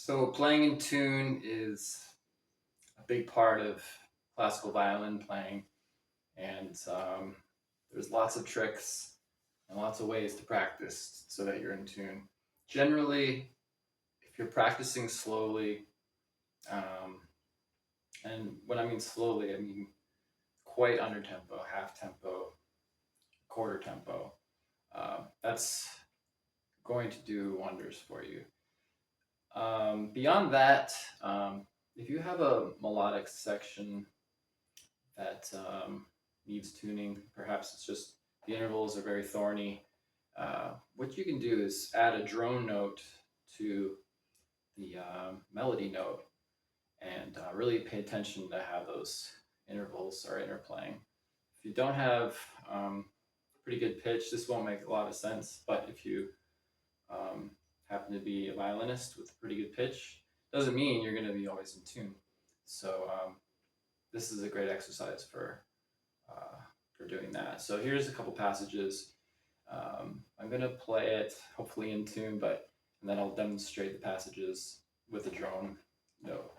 So playing in tune is a big part of classical violin playing, and there's lots of tricks and lots of ways to practice so that you're in tune. Generally, if you're practicing slowly, um, and when I mean slowly, I mean quite under tempo, half tempo, quarter tempo. That's going to do wonders for you. Beyond that, if you have a melodic section that needs tuning, perhaps it's just the intervals are very thorny. What you can do is add a drone note to the melody note and really pay attention to how those intervals are interplaying. If you don't have pretty good pitch, this won't make a lot of sense, but if you um, happen to be a violinist with pretty good pitch, doesn't mean you're going to be always in tune. So this is a great exercise uh, for doing that. So here's a couple passages. I'm going to play it hopefully in tune, and then I'll demonstrate the passages with a drone note.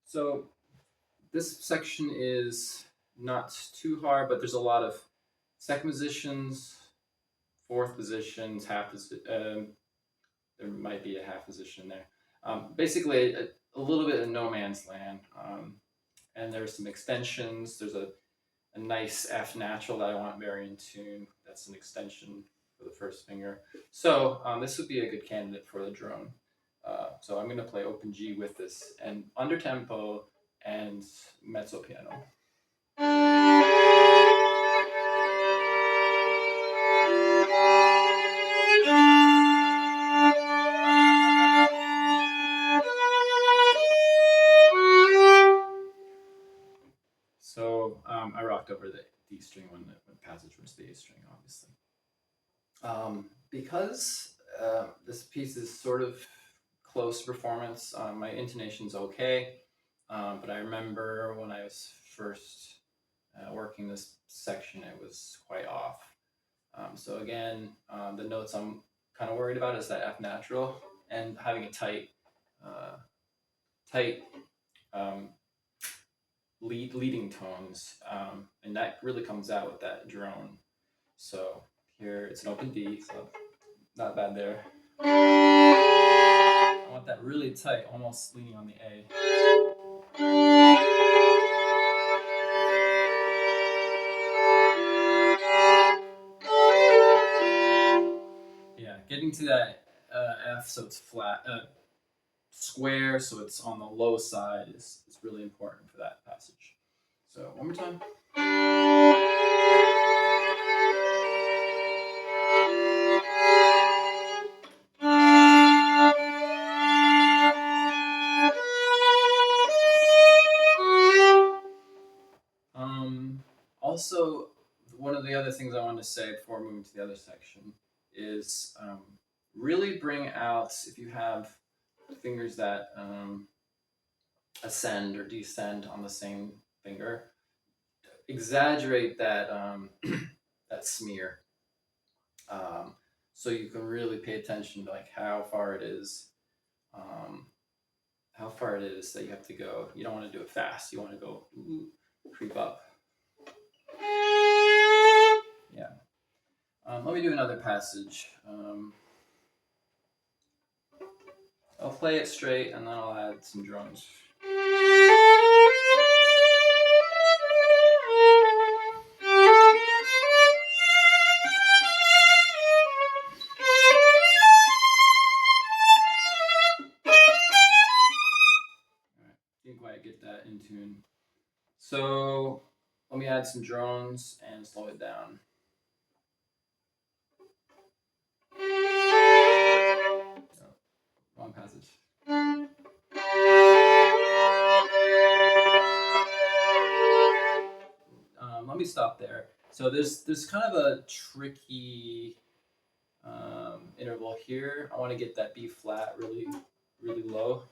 So this section is not too hard, but there's a lot of second positions, fourth positions, there might be a half position there. Basically, a little bit of no man's land. And there's some extensions. There's a nice F natural that I want very in tune. That's an extension for the first finger. So this would be a good candidate for the drone. So I'm going to play open G with this and under tempo and mezzo piano. So I rocked over the D string when the passage was the A string, obviously. Because this piece is sort of close performance, my intonation's okay, but I remember when I was first working this section, it was quite off. So again, the notes I'm kind of worried about is that F natural and having a tight leading tones, and that really comes out with that drone. So here it's an open D, so not bad there. I want that really tight, almost leaning on the A. Yeah, getting to that F so it's flat, square so it's on the low side is really important for that passage. So one more time. Also, one of the other things I want to say before moving to the other section is really bring out, if you have fingers that ascend or descend on the same finger, exaggerate that that smear, so you can really pay attention to like how far it is that you have to go. You don't want to do it fast. You want to go creep up. Yeah. Let me do another passage. I'll play it straight and then I'll add some drums. Didn't quite get that in tune. So let me add some drones and slow it down. Oh, wrong passage. Let me stop there. So there's kind of a tricky interval here. I want to get that B flat really, really low.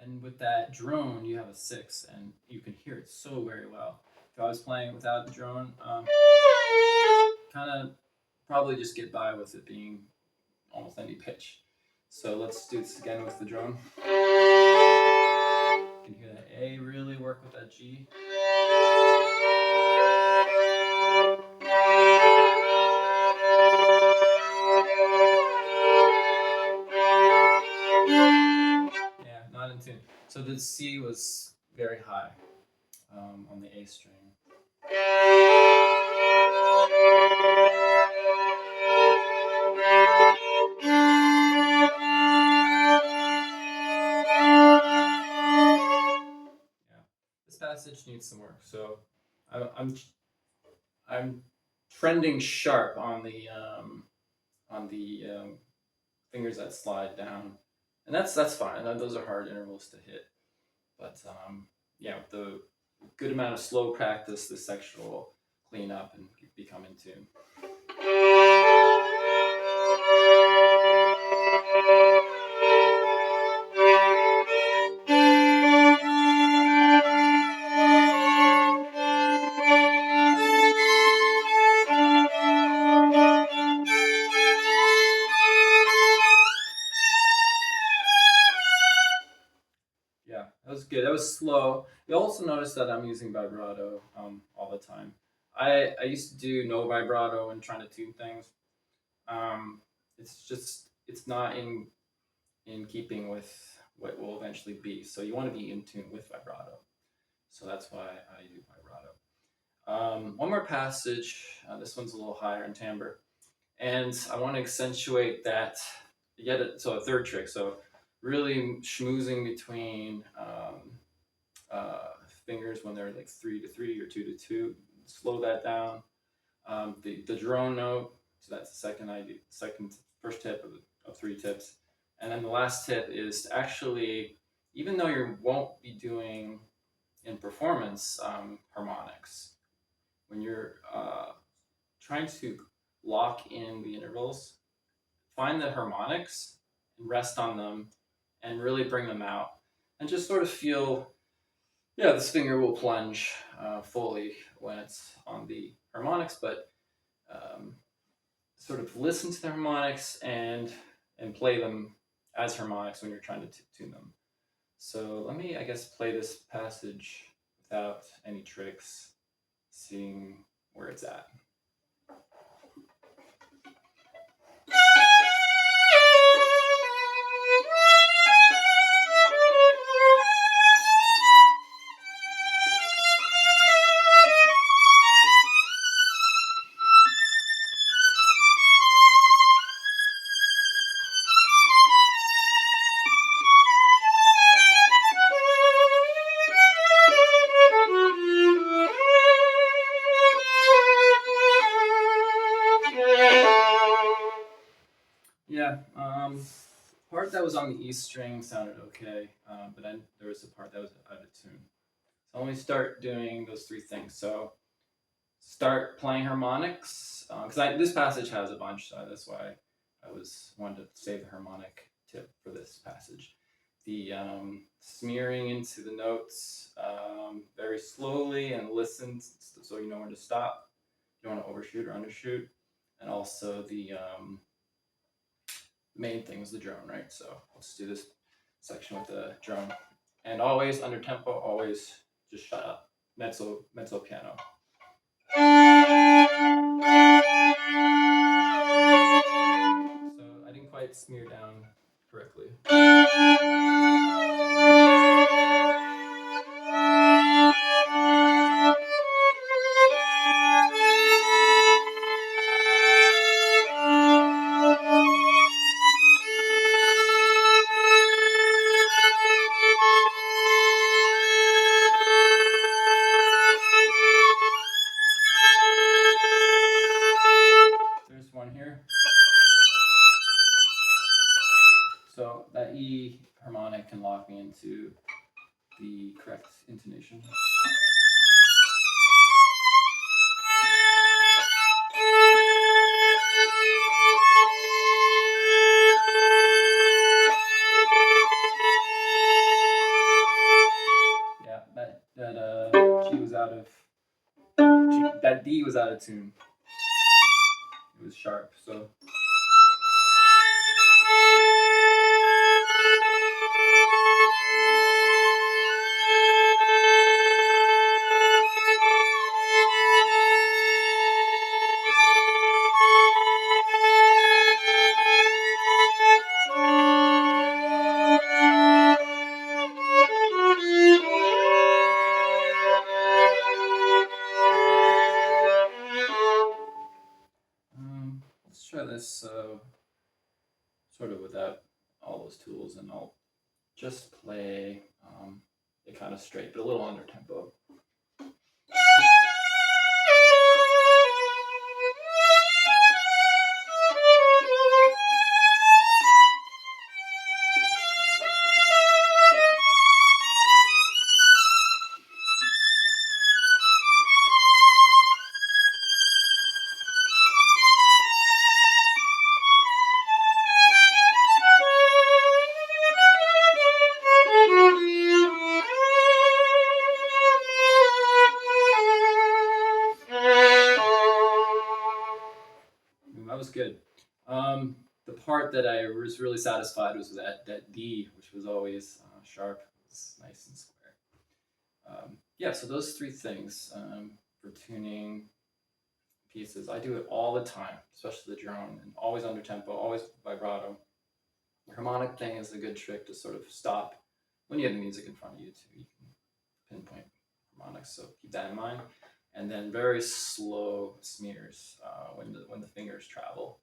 And with that drone, you have a 6, and you can hear it so very well. If I was playing without the drone, kind of probably just get by with it being almost any pitch. So let's do this again with the drone. You can hear that A really work with that G. Yeah, not in tune. So the C was very high on the A string. This passage needs some work. So I'm trending sharp on the fingers that slide down, and that's fine. Those are hard intervals to hit, but yeah, with the good amount of slow practice, this section will clean up and become in tune. Yeah, that was good. That was slow. You'll also notice that I'm using vibrato all the time. I used to do no vibrato when trying to tune things. It's not in keeping with what will eventually be. So you want to be in tune with vibrato. So that's why I do vibrato. One more passage. This one's a little higher in timbre, and I want to accentuate that. So a third trick. So really schmoozing between fingers when they're like 3 to 3 or 2 to 2. Slow that down. The drone note. So that's the first tip of 3 tips. And then the last tip is to actually, even though you won't be doing in performance harmonics, when you're trying to lock in the intervals, find the harmonics and rest on them and really bring them out and just sort of feel, yeah, this finger will plunge fully when it's on the harmonics, but sort of listen to the harmonics and play them as harmonics when you're trying to tune them. So let me, I guess, play this passage without any tricks, seeing where it's at. Yeah, part that was on the E string sounded okay, but then there was a part that was out of tune. So let me start doing those 3 things. So start playing harmonics, because this passage has a bunch, so that's why I wanted to save the harmonic tip for this passage. The smearing into the notes very slowly and listen so you know when to stop. You don't want to overshoot or undershoot. And also the main thing is the drone, right? So let's do this section with the drone. And always under tempo, always just shut up. Mezzo piano. So I didn't quite smear down correctly. There's one here. So that E harmonic can lock me into the correct intonation. G was out of that D was out of tune. It was sharp. So let's try this sort of without all those tools, and I'll just play it kind of straight, but a little under tempo. That was good. The part that I was really satisfied was that D, which was always sharp. It was nice and square. Yeah, so those three things for tuning pieces, I do it all the time, especially the drone, and always under tempo, always vibrato. The harmonic thing is a good trick to sort of stop when you have the music in front of you too. You can pinpoint harmonics, so keep that in mind. And then very slow smears when the fingers travel,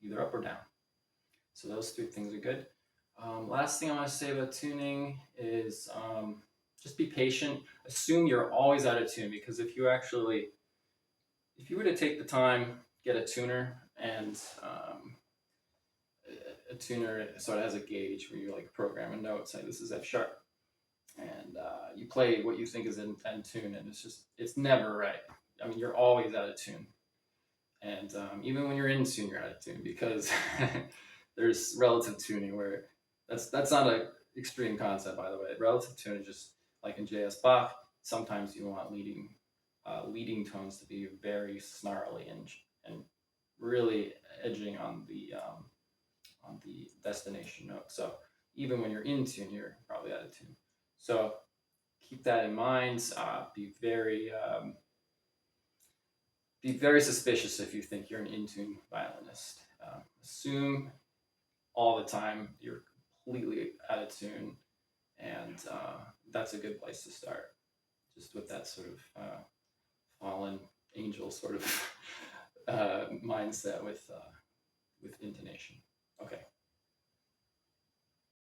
either up or down. So those three things are good. Last thing I want to say about tuning is just be patient. Assume you're always out of tune, because if you were to take the time, get a tuner, and a tuner sort of has a gauge where you like program a note, say this is F sharp, and you play what you think is in tune, and it's never right. I mean, you're always out of tune, and even when you're in tune, you're out of tune, because there's relative tuning where that's not an extreme concept, by the way. Relative tuning is just like in J.S. Bach. Sometimes you want leading tones to be very snarly and really edging on the destination note. So even when you're in tune, you're probably out of tune. So keep that in mind. Be very suspicious if you think you're an in-tune violinist. Assume all the time you're completely out of tune, and that's a good place to start. Just with that sort of fallen angel sort of mindset with intonation. Okay.